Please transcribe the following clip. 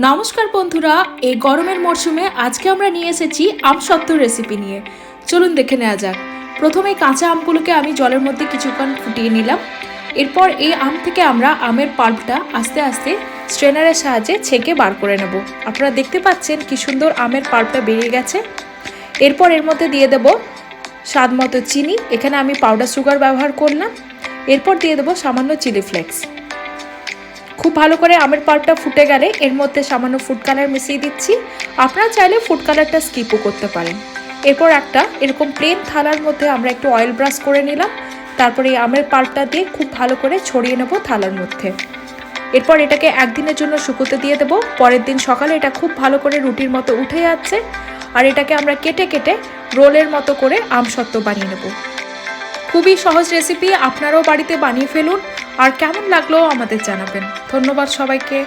নমস্কার বন্ধুরা, এই গরমের মরশুমে আজকে আমরা নিয়ে এসেছি আমসত্ত্ব রেসিপি নিয়ে। চলুন দেখে নেওয়া যাক। প্রথমে কাঁচা আমগুলোকে আমি জলের মধ্যে কিছুক্ষণ ফুটিয়ে নিলাম। এরপর এই আম থেকে আমরা আমের পাল্পটা আস্তে আস্তে স্ট্রেনারের সাহায্যে ছেঁকে বার করে নেব। আপনারা দেখতে পাচ্ছেন কি সুন্দর আমের পাল্পটা বেরিয়ে গেছে। এরপর এর মধ্যে দিয়ে দেব স্বাদ মতো চিনি, এখানে আমি পাউডার সুগার ব্যবহার করলাম। এরপর দিয়ে দেবো সামান্য চিলি ফ্লেক্স। খুব ভালো করে আমের পাল্পটা ফুটে গেলে এর মধ্যে সামান্য ফুড কালার মিশিয়ে দিচ্ছি। আপনারা চাইলে ফুড কালারটা স্কিপও করতে পারেন। এরপর একটা এরকম প্লেন থালার মধ্যে আমরা একটু অয়েল ব্রাশ করে নিলাম। তারপরে এই আমের পাল্পটা দিয়ে খুব ভালো করে ছড়িয়ে নেব থালার মধ্যে। এরপর এটাকে একদিনের জন্য শুকোতে দিয়ে দেবো। পরের দিন সকালে এটা খুব ভালো করে রুটির মতো উঠে যাচ্ছে। আর এটাকে আমরা কেটে কেটে রোলের মতো করে আমসত্ত্ব বানিয়ে নেব। খুবই সহজ রেসিপি, আপনারাও বাড়িতে বানিয়ে ফেলুন। আর কেমন লাগলো আমাদের জানাবেন। ধন্যবাদ সবাইকে।